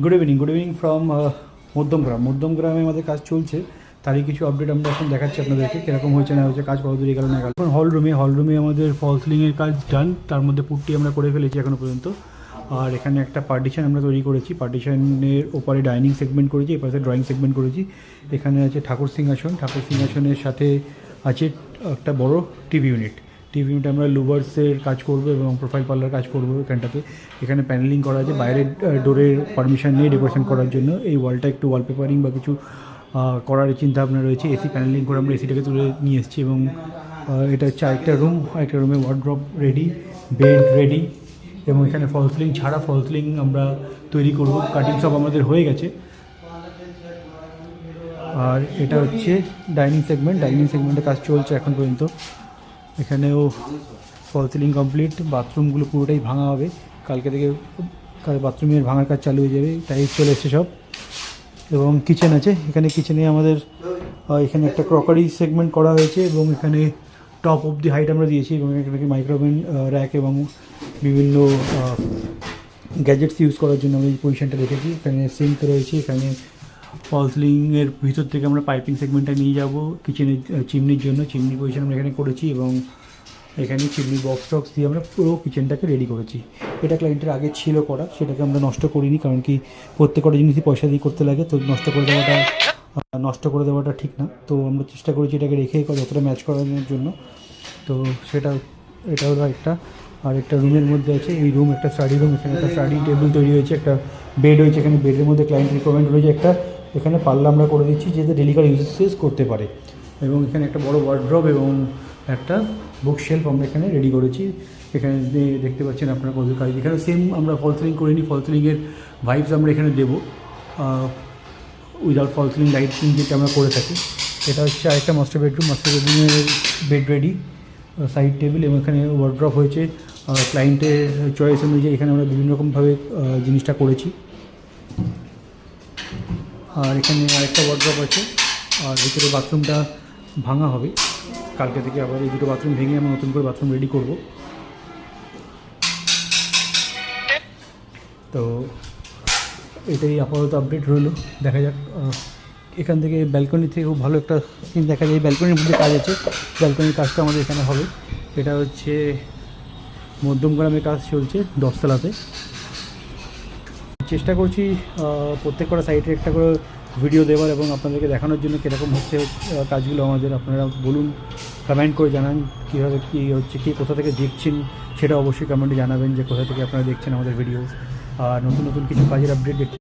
Good evening from মধ্যমগ্রামে আমাদের কাজ চলছে। তারই কিছু আপডেট আমরা এখন দেখাচ্ছি আপনাদেরকে, কীরকম হয়েছে না হয়েছে, কাজ কতদূর এগোলো না গেল। এখন হল রুমে আমাদের ফল সিলিংয়ের কাজ ডান, তার মধ্যে পুট্টি আমরা করে ফেলেছি এখনও পর্যন্ত। আর এখানে একটা পার্টিশন আমরা তৈরি করেছি, পার্টিশনের ওপরে ডাইনিং সেগমেন্ট করেছি, এপাশে ড্রয়িং সেগমেন্ট করেছি। এখানে আছে ঠাকুর সিংহাসনের সাথে আছে একটা বড় টিভি ইউনিট আমরা লুভার্সের কাজ করবো এবং প্রোফাইল পার্লার কাজ করবো এখানটাতে। এখানে প্যানেলিং করা আছে, বাইরের ডোরের পারমিশন নিয়ে ডেকোরেশন করার জন্য। এই ওয়ালটা একটু ওয়ালপেপারিং বা কিছু করার চিন্তাভাবনা রয়েছে। এসি প্যানেলিং করে আমরা এসিটাকে তুলে নিয়ে এসেছি এবং এটা হচ্ছে আরেকটা রুমে ওয়ার্ড্রপ রেডি, বেড রেডি এবং এখানে ফল সিলিং ছাড়া ফল সিলিং আমরা তৈরি করব। কাটিং সব আমাদের হয়ে গেছে। আর এটা হচ্ছে ডাইনিং সেগমেন্টে কাজ চলছে এখন পর্যন্ত। এখানেও ফল সিলিং কমপ্লিট, বাথরুমগুলো পুরোটাই ভাঙা হবে কালকে থেকে। বাথরুমের ভাঙার কাজ চালু হয়ে যাবে, টাইলস চলে এসছে সব। এবং কিচেন আছে, এখানে কিচেনে আমাদের এখানে একটা ক্রকারি সেগমেন্ট করা হয়েছে এবং এখানে টপ অফ দি হাইট আমরা দিয়েছি এবং এখানে মাইক্রোওভেন র্যাক এবং বিভিন্ন গ্যাজেটস ইউজ করার জন্য আমরা এই পজিশনটা রেখেছি। এখানে সিঙ্ক রয়েছে, এখানে ফল সিলিংয়ের ভিতর থেকে আমরা পাইপিং সেগমেন্টটা নিয়ে যাব কিচেনের চিমনির জন্য। চিমনি পজিশন আমরা এখানে করেছি এবং এখানে চিমনি বক্স দিয়ে আমরা পুরো কিচেনটাকে রেডি করেছি। এটা ক্লায়েন্টের আগে ছিল করা, সেটাকে আমরা নষ্ট করিনি, কারণ কি প্রত্যেকটা জিনিসই পয়সা দিয়ে করতে লাগে, তো নষ্ট করে দেওয়াটা ঠিক না। তো আমরা চেষ্টা করেছি এটাকে রেখে যতটা ম্যাচ করানোর জন্য। তো এটা হলো একটা রুমের মধ্যে আছে, এই রুম একটা স্টাডি রুম। এখানে একটা স্টাডি টেবিল তৈরি হয়েছে, একটা বেড হয়েছে, এখানে বেডের মধ্যে ক্লায়েন্ট রিকোয়ারমেন্ট রয়েছে একটা, এখানে পাল্লা আমরা করে দিচ্ছি যাতে ডেলিকার ইউজেস করতে পারে। এবং এখানে একটা বড় ওয়ার্ড্রপ এবং একটা বুক শেলফ আমরা এখানে রেডি করেছি। এখানে দেখতে পাচ্ছেন আপনারা কত কাজ। এখানে সেম আমরা ফল সিলিং করিনি, ফল সিলিংয়ের ভাইবস আমরা এখানে দেবো উইদাউট ফল সিলিং লাইটিং যেটা আমরা করে থাকি। এটা হচ্ছে আরেকটা মাস্টার বেডরুমের বেড রেডি, সাইড টেবিল এবং এখানে ওয়ার্ড্রপ হয়েছে ক্লায়েন্টের চয়েস অনুযায়ী। এখানে আমরা বিভিন্ন রকমভাবে জিনিসটা করেছি। আর এখানে আরেকটা ওয়ার্ড্রপ আছে। আর ভিতরে বাথরুমটা ভাঙা হবে কালকে থেকে, আবার এই দুটো বাথরুম ভেঙে আমরা নতুন করে বাথরুম রেডি করব। তো এটাই আপাতত আপডেট রইল, দেখা যাক। এখান থেকে ব্যালকনি থেকে খুব ভালো একটা সিন দেখা যায়। ব্যালকনির মধ্যে কাজ আছে, ব্যালকনির কাজটা আমাদের এখানে হবে। এটা হচ্ছে মধ্যমগ্রামে কাজ চলছে 10 তলাতে। চেষ্টা করছি প্রত্যেক কটা সাইটের একটা করে ভিডিও দেওয়ার এবং আপনাদেরকে দেখানোর জন্য কীরকম হচ্ছে কাজগুলো আমাদের। আপনারা বলুন, কমেন্ট করে জানান কীভাবে কী হচ্ছে, কী কোথা থেকে দেখছেন সেটা অবশ্যই কমেন্টে জানাবেন যে কোথা থেকে আপনারা দেখছেন আমাদের ভিডিও। আর নতুন কিছু কাজের আপডেট